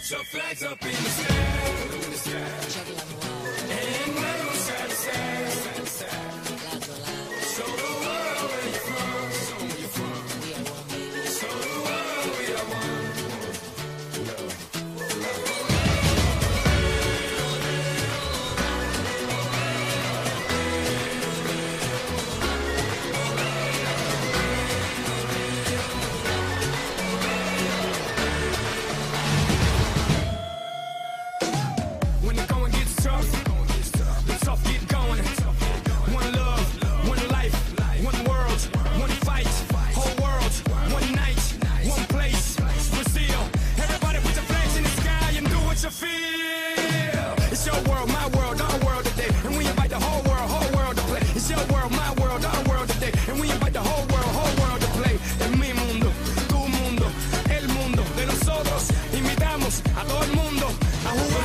Put your flags up in the sky. And wave them side to side. Show the world where you're from. Show the world we are one. When the going gets tough, the tough get going. One love, one life, one world, one fight. Whole world, one night, one place. Brazil, everybody put your flags in the sky and do what you feel. It's your world, my world, our world today. And we invite the whole world to play. It's your world, my world, our world today. And we invite the whole world to play. Es mi mundo, tu mundo, el mundo de nosotros. Invitamos a todo el mundo a jugar.